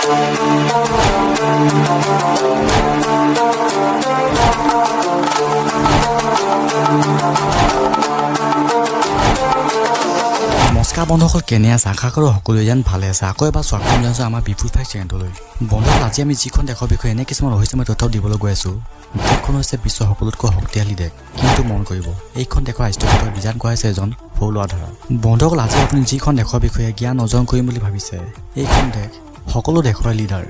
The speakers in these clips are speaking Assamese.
নমস্কাৰ বন্ধুসকল, কেনে আছে? আশা কৰোঁ সকলোৱে যেন ভালে আছে। আকৌ এবাৰ স্বাগতম জনাইছোঁ আমাৰ বিপুল ভাই চেনেললৈ। বন্ধুসকল, আজি আমি যিখন দেশৰ বিষয়ে এনে কিছুমান ৰহস্যময় তথ্য দিবলৈ গৈ আছোঁ। দেশখন হৈছে বিশ্বৰ সকলোতকৈ শক্তিশালী দেশ, কিন্তু মন কৰিব এইখন দেশৰ ৰাষ্ট্ৰপতিৰ ডিজাইন কৰা হৈছে এজন সৰু ল'ৰা ধৰা। বন্ধুসকল, আজি আপুনি যিখন দেশৰ বিষয়ে জ্ঞান অৰ্জন কৰিম বুলি ভাবিছে, এইখন দেশ সকলো দেশৰে লিডাৰ।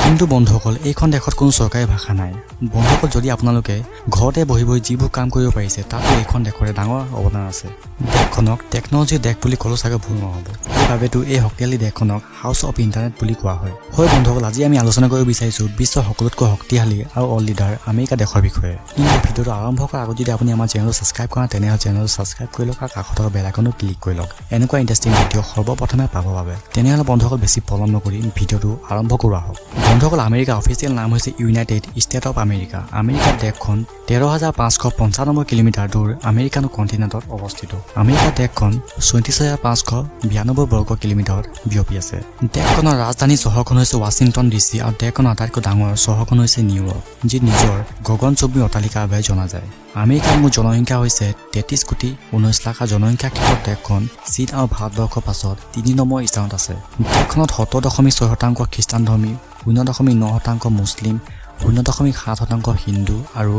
কিন্তু বন্ধুসকল, এইখন দেশত কোনো চৰকাৰী ভাষা নাই। বন্ধুসকল, যদি আপোনালোকে ঘৰতে বহি বহি যিবোৰ কাম কৰিব পাৰিছে, তাতো এইখন দেশৰে ডাঙৰ অৱদান আছে। দেশখনক টেকন'লজিৰ দেশ বুলি ক'লেও চাগে ভুল নহ'ব। সেইবাবেতো এই শক্তিশালী দেশখনক হাউচ অফ ইণ্টাৰনেট বুলি কোৱা হয়। হয় বন্ধুসকল, আজি আমি আলোচনা কৰিব বিচাৰিছোঁ বিশ্বৰ সকলোতকৈ শক্তিশালী আৰু অল লিডাৰ আমেৰিকা দেশৰ বিষয়ে। কিন্তু ভিডিঅ'টো আৰম্ভ কৰাৰ আগত যদি আপুনি আমাৰ চেনেলটো ছাবস্ক্ৰাইব কৰা, তেনেহ'লে চেনেলটো ছাবস্ক্ৰাইব কৰি লওক আৰু কাষত থকা বেল আইকনটো ক্লিক কৰি লওক এনেকুৱা ইণ্টাৰেষ্টিং ভিডিঅ' সৰ্বপ্ৰথমে পাবৰ বাবে। তেনেহ'লে বন্ধুসকল, বেছি পলম নকৰি ভিডিঅ'টো আৰম্ভ কৰোৱা হওক। বন্ধুসকল, আমেৰিকাৰ অফিচিয়েল নাম হৈছে ইউনাইটেড ষ্টেট অফ আমেৰিকা। আমেৰিকাৰ দেশখন 13,595 কিলোমিটাৰ দূৰ আমেৰিকান কণ্টিনেণ্টত অৱস্থিত। আমেৰিকা দেশখন 34,592 বৰ্গ কিলোমিটাৰত বিয়পি আছে। দেশখনৰ ৰাজধানী চহৰখন হৈছে ৱাশ্বিংটন ডিচি আৰু দেশখনৰ আটাইতকৈ ডাঙৰ চহৰখন হৈছে নিউয়ৰ্ক, যি নিজৰ গগনচুম্বী অট্টালিকাৰ বাবে জনা যায়। আমেৰিকাৰ মুঠ জনসংখ্যা হৈছে 33,19,00,000 আৰু জনসংখ্যাৰ ক্ষেত্ৰত দেশখন চীন আৰু ভাৰতবৰ্ষৰ পাছত 3 নম্বৰ স্থানত আছে। দেশখনত 70.6% খ্ৰীষ্টানধৰ্মী, 0.9% মুছলিম, 0.7% হিন্দু আৰু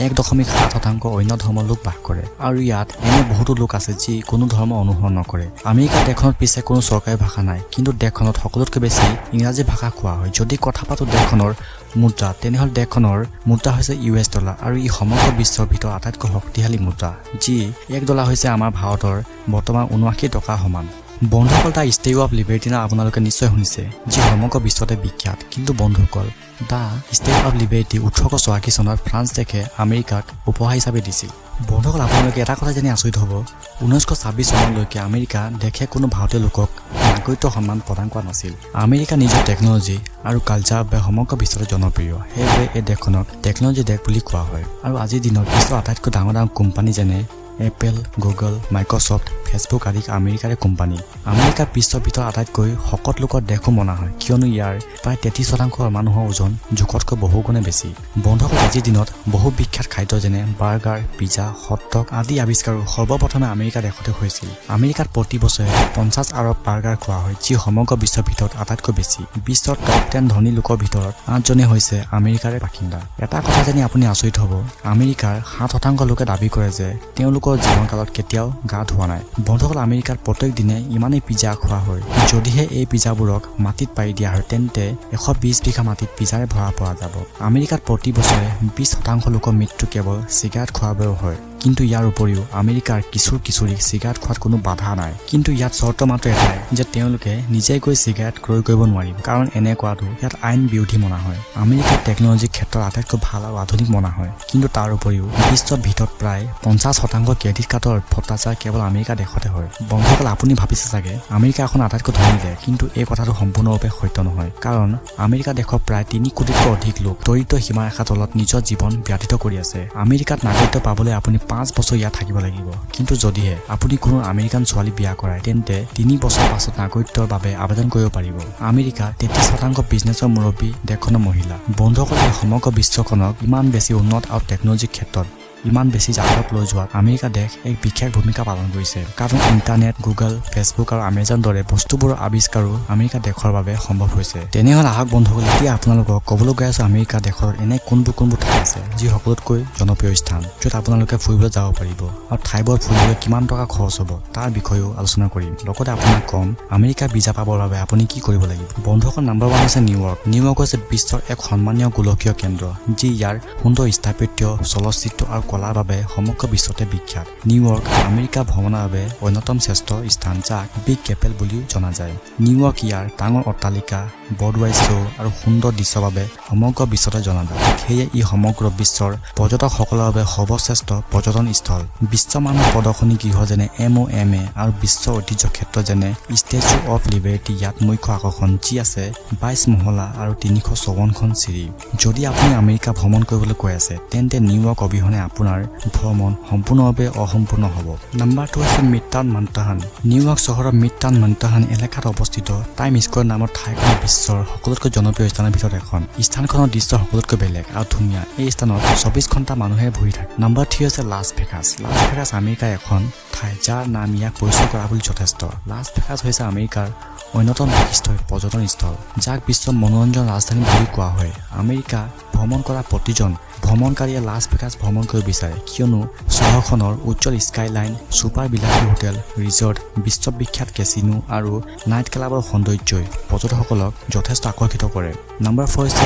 1.7% অন্য ধৰ্মৰ লোক বাস কৰে। আৰু ইয়াত এনে বহুতো লোক আছে যি কোনো ধৰ্ম অনুসৰণ নকৰে। আমেৰিকা দেশখনত পিছে কোনো চৰকাৰী ভাষা নাই, কিন্তু দেশখনত সকলোতকৈ বেছি ইংৰাজী ভাষা কোৱা হয়। যদি কথা পাতোঁ দেশখনৰ মুদ্ৰা, তেনেহ'লে দেশখনৰ মুদ্ৰা হৈছে US ডলাৰ আৰু ই সমগ্ৰ বিশ্বৰ ভিতৰত আটাইতকৈ শক্তিশালী মুদ্ৰা, যি $1 হৈছে আমাৰ ভাৰতৰ বৰ্তমান 79 টকাৰ সমান। বন্ধুসকল, দ্য ষ্টেচু অফ লিবাৰ্টি নাম আপোনালোকে নিশ্চয় শুনিছে, যি সমগ্ৰ বিশ্বতে বিখ্যাত। কিন্তু বন্ধুসকল, দ্য ষ্টেচু অফ লিবাৰ্টি 1884 চনত ফ্ৰান্স দেশে আমেৰিকাক উপহাৰ হিচাপে দিছিল। বন্ধুসকল, আপোনালোকে এটা কথা জানি আচৰিত হ'ব, 1926 চনলৈকে আমেৰিকা দেশে কোনো ভাৰতীয় লোকক নাগৰিকত্ব সন্মান প্ৰদান কৰা নাছিল। আমেৰিকা নিজৰ টেকন'লজি আৰু কালচাৰৰ বাবে সমগ্ৰ বিশ্বতে জনপ্ৰিয়। সেইবাবে এই দেশখনক টেকন'লজি দেশ বুলি কোৱা হয়। আৰু আজিৰ দিনত বিশ্বৰ আটাইতকৈ ডাঙৰ ডাঙৰ কোম্পানী যেনে এপল, গুগল, মাইক্ৰ'ছফ্ট, ফেচবুক আদি আমেৰিকাৰে কোম্পানী। আমেৰিকাৰ বিশ্বৰ ভিতৰত আটাইতকৈ শকত লোকৰ দেশো মনা হয়, কিয়নো ইয়াৰ প্ৰায় 33% মানুহৰ ওজন জোখতকৈ বহুগুণে বেছি। বন্ধুসকল, আজিৰ দিনত বহু বিখ্যাত খাদ্য যেনে বাৰ্গাৰ, পিজ্জা, হটডগ আদি আৱিষ্কাৰো সৰ্বপ্ৰথমে আমেৰিকা দেশতে হৈছিল। আমেৰিকাত প্ৰতি বছৰে 50 আৰব বাৰ্গাৰ খোৱা হয়, যি সমগ্ৰ বিশ্বৰ ভিতৰত আটাইতকৈ বেছি। বিশ্বৰ টপ 10 ধনী লোকৰ ভিতৰত 8জনে হৈছে আমেৰিকাৰে বাসিন্দা। এটা কথা জানি আপুনি আচৰিত হ'ব, আমেৰিকাৰ 7% লোকে দাবী কৰে যে তেওঁলোকৰ জীৱনকালত কেতিয়াও গা ধোৱা নাই। বন্ধুসকল, আমেৰিকাত প্ৰত্যেক দিনে ইমানেই পিজ্জা খোৱা হয়, যদিহে এই পিজ্জাবোৰক মাটিত পাৰি দিয়া হয় তেন্তে 120 বিঘা মাটিত পিজ্জাৰে ভৰা পৰা যাব। আমেৰিকাত প্ৰতি বছৰে 20% লোকৰ মৃত্যু কেৱল চিগাৰেট খোৱাৰ বাবেও হয়। কিন্তু ইয়াৰ উপৰিও আমেৰিকাৰ কিশোৰীক চিগাৰেট খোৱাত কোনো বাধা নাই। কিন্তু ইয়াত চৰ্ত মাত্ৰ এটাই যে তেওঁলোকে নিজেই গৈ চিগাৰেট ক্ৰয় কৰিব নোৱাৰিব, কাৰণ এনে কৰাটো ইয়াত আইন বিৰোধী মনা হয়। আমেৰিকাৰ টেকন'লজিৰ ক্ষেত্ৰত আটাইতকৈ ভাল আৰু আধুনিক মনা হয়। কিন্তু তাৰ উপৰিও বিশ্বৰ ভিতৰত প্ৰায় 50% ক্ৰেডিট কাৰ্ডৰ ভ্ৰষ্টাচাৰ কেৱল আমেৰিকা দেশতে হয়। বন্ধুসকল, আপুনি ভাবিছে চাগে আমেৰিকা এখন আটাইতকৈ ধনী দেশ, কিন্তু এই কথাটো সম্পূৰ্ণৰূপে সত্য নহয়। কাৰণ আমেৰিকা দেশৰ প্ৰায় 3 কোটিতকৈ অধিক লোক দৰিদ্ৰ সীমাৰেখাৰ তলত নিজৰ জীৱন ব্যতীত কৰি আছে। আমেৰিকাত নাগৰিকত্ব পাবলৈ আপুনি 5 বছৰ ইয়াত থাকিব লাগিব। কিন্তু যদিহে আপুনি কোনো আমেৰিকান ছোৱালী বিয়া কৰায়, তেন্তে 3 বছৰ পাছত নাগৰিকত্বৰ বাবে আবেদন কৰিব পাৰিব। আমেৰিকাৰ 33% বিজনেছৰ মুৰব্বী দেশখনৰ মহিলা। বন্ধুসকল, এই সমগ্ৰ বিশ্বখনক ইমান বেছি উন্নত আৰু টেকন'লজিৰ ক্ষেত্ৰত ইমান বেছি জাগত লৈ যোৱাত আমেৰিকা দেশ এক বিশেষ ভূমিকা পালন কৰিছে। কাৰণ ইণ্টাৰনেট, গুগল, ফেচবুক আৰু আমেজন দৰে বস্তুবোৰৰ আৱিষ্কাৰো আমেৰিকা দেশৰ বাবে সম্ভৱ হৈছে। তেনেহ'লে আহক বন্ধুসকল, এতিয়া আপোনালোকক ক'বলৈ গৈ আছোঁ আমেৰিকা দেশৰ এনে কোনবোৰ ঠাই আছে যি সকলোতকৈ জনপ্ৰিয় স্থান, য'ত আপোনালোকে ফুৰিবলৈ যাব পাৰিব আৰু ঠাইবোৰ ফুৰিবলৈ কিমান টকা খৰচ হ'ব তাৰ বিষয়েও আলোচনা কৰিম। লগতে আপোনাক কম আমেৰিকাৰ ভিছা পাবৰ বাবে আপুনি কি কৰিব লাগিব। বন্ধুসকল, নম্বৰ 1 হৈছে নিউয়ৰ্ক। নিউয়ৰ্ক হৈছে বিশ্বৰ এক সন্মানীয় গোলকীয় কেন্দ্ৰ, যি ইয়াৰ সুন্দৰ স্থাপত্য, চলচ্চিত্ৰ আৰু কলাৰ বাবে সমগ্ৰ বিশ্বতে বিখ্যাত। নিউয়ৰ্ক আমেৰিকা ভ্ৰমণৰ বাবে অন্যতম শ্ৰেষ্ঠ স্থান, যাক বিগ কেপেল বুলিও জনা যায়। নিউয়ৰ্ক ইয়াৰ ডাঙৰ অট্টালিকা, বৰ্ডৱাই শ্ব' আৰু সুন্দৰ দৃশ্যৰ বাবে সমগ্ৰ বিশ্বতে জনাজাত। সেয়ে ই সমগ্ৰ বিশ্বৰ পৰ্যটকসকলৰ বাবে সৰ্বশ্ৰেষ্ঠ পৰ্যটন স্থল। বিশ্বমানৰ প্ৰদৰ্শনী গৃহ যেনে MoMA আৰু বিশ্ব ঐতিহ্য ক্ষেত্ৰ যেনে ষ্টেচু অফ লিবাৰ্টি ইয়াত মুখ্য আকৰ্ষণ, যি আছে 22 মহলা আৰু 354খন চিৰি। যদি আপুনি আমেৰিকা ভ্ৰমণ কৰিবলৈ কৈ আছে, তেন্তে নিউয়ৰ্ক অবিহনে আপোনাৰ ভ্ৰমণ সম্পূৰ্ণভাৱে অসম্পূৰ্ণ হ'ব। নম্বৰ 2 হৈছে মিডটাউন মানহাটন। নিউয়ৰ্ক চহৰৰ মিডটাউন মানহাটন এলেকাত অৱস্থিত টাইম স্কোৱাৰ নামৰ ঠাইখন বিশ্বৰ বিশ্বৰ সকলোতকৈ জনপ্ৰিয় স্থানৰ ভিতৰত এখন স্থানখনৰ দৃশ্য সকলোতকৈ বেলেগ আৰু ধুনীয়া এই স্থানত 24 ঘণ্টা মানুহে ভৰি থাকে নম্বৰ 3 হৈছে লাছ ভেগাছ আমেৰিকাৰ এখন ঠাই যাৰ নাম ইয়াক পৰিচয় কৰা বুলি যথেষ্ট লাছ ভেগাছ হৈছে আমেৰিকাৰ অন্যতম বিশিষ্ট পৰ্যটন স্থল যাক বিশ্বৰ মনোৰঞ্জন ৰাজধানী বুলি কোৱা হয় আমেৰিকা ভ্ৰমণ কৰা প্ৰতিজন ভ্ৰমণকাৰীয়ে লাছ ভেগাছ ভ্ৰমণ কৰিব বিচাৰে কিয়নো চহৰখনৰ উজ্জ্বল স্কাইলাইন ছুপাৰ বিলাসী হোটেল ৰিজৰ্ট বিশ্ববিখ্যাত কেচিনো আৰু নাইট ক্লাবৰ সৌন্দৰ্যই পৰ্যটকসকলক যথেষ্ট আকৰ্ষিত কৰে নম্বৰ 4 হৈছে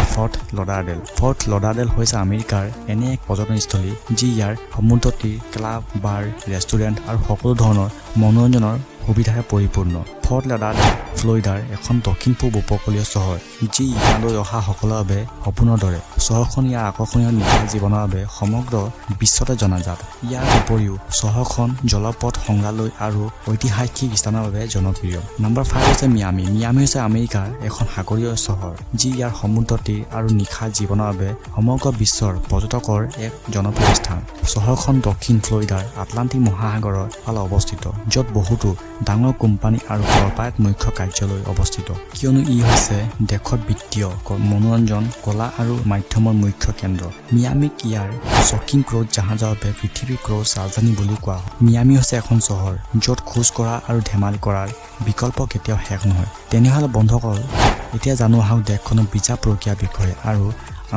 ফৰ্ট লডাৰডেল হৈছে আমেৰিকাৰ এনে এক পৰ্যটনস্থলী যি ইয়াৰ সমুদ্ৰ তীৰ ক্লাব বাৰ ৰেষ্টুৰেণ্ট আৰু সকলো ধৰণৰ মনোৰঞ্জনৰ সুবিধাৰে পৰিপূৰ্ণ ফৰ্ট লডাৰডেল ফ্লৰিডাৰ এখন দক্ষিণ পূব উপকূলীয় চহৰ যি ইয়ালৈ অহা সকলৰ বাবে সপোনৰ দৰে চহৰখন ইয়াৰ আকৰ্ষণীয় নিশা জীৱনৰ বাবে সমগ্ৰ বিশ্বতে জনাজাত ইয়াৰ উপৰিও চহৰখন জলপথ সংগ্ৰহালয় আৰু ঐতিহাসিক স্থানৰ বাবে জনপ্ৰিয় নম্বৰ 5 হৈছে মিয়ামি হৈছে আমেৰিকাৰ এখন সাগৰীয় চহৰ যি ইয়াৰ সমুদ্ৰ তীৰ আৰু নিশা জীৱনৰ বাবে সমগ্ৰ বিশ্বৰ পৰ্যটকৰ এক জনপ্ৰিয় স্থান চহৰখন দক্ষিণ ফ্লৰিডাৰ আটলাণ্টিক মহাসাগৰৰ ফালে অৱস্থিত য'ত বহুতো ডাঙৰ কোম্পানী আৰু কৰ্পৰেট মুখ্য কাৰ্যালয় অৱস্থিত কিয়নো ই হৈছে দেশৰ বিত্তীয় মনোৰঞ্জন কলা আৰু মাধ্যমৰ মুখ্য কেন্দ্ৰ মিয়ামিক ইয়াৰ শ্বকিং ক্ৰুজ জাহাজৰ বাবে পৃথিৱীৰ ক্ৰুজ ৰাজধানী বুলি কোৱা হয় মিয়ামি হৈছে এখন চহৰ য'ত খোজ কৰা আৰু ধেমালি কৰাৰ বিকল্প কেতিয়াও শেষ নহয় তেনেহ'লে বন্ধুসকল এতিয়া জানো আহক দেশখনৰ ভিছা প্ৰক্ৰিয়াৰ বিষয়ে আৰু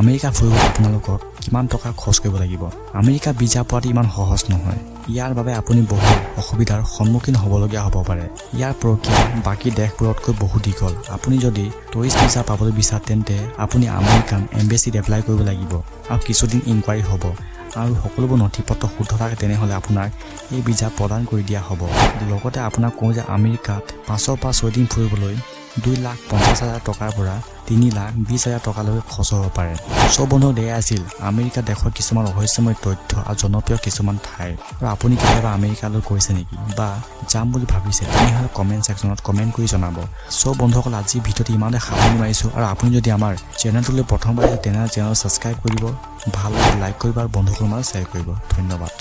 আমেৰিকা ফুৰিবলৈ আপোনালোকক কিমান টকা খৰচ কৰিব লাগিব আমেৰিকা ভিছা পোৱাটো ইমান সহজ নহয় ইয়াৰ বাবে আপুনি বহু অসুবিধাৰ সন্মুখীন হ'বলগীয়া হ'ব পাৰে ইয়াৰ প্ৰক্ৰিয়া বাকী দেশবোৰতকৈ বহু দীঘল আপুনি যদি টুৰিষ্ট ভিছা পাবলৈ বিচাৰে তেন্তে আপুনি আমেৰিকান এম্বেচিত এপ্লাই কৰিব লাগিব আৰু কিছুদিন ইনকুৱাৰী হ'ব আৰু সকলোবোৰ নথিপত্ৰ শুদ্ধ থাকে তেনেহ'লে আপোনাক এই ভিছা প্ৰদান কৰি দিয়া হ'ব লগতে আপোনাক কওঁ যে আমেৰিকাত 5 পৰা 6 দিন ফুৰিবলৈ 2,50,000 টকাৰ পৰা 3,20,000 টকালৈ খৰচ হ'ব পাৰে সব বন্ধু দেয়া আছিল আমেৰিকা দেশৰ কিছুমান ৰহস্যময় তথ্য আৰু জনপ্ৰিয় কিছুমান ঠাই আৰু আপুনি কেতিয়াবা আমেৰিকালৈ গৈছে নেকি বা যাম বুলি ভাবিছে তেনেহ'লে কমেণ্ট ছেকশ্যনত কমেণ্ট কৰি জনাব সব বন্ধুসকল আজি ভিডিঅ'টো ইমানে সামৰণি মাৰিছোঁ আৰু আপুনি যদি আমাৰ চেনেলটোলৈ প্ৰথমবাৰ আহিছে তেনেহ'লে চেনেল ছাবস্ক্ৰাইব কৰিব ভাল লাগে লাইক কৰিব আৰু বন্ধুসকলৰ মাজত শ্বেয়াৰ কৰিব ধন্যবাদ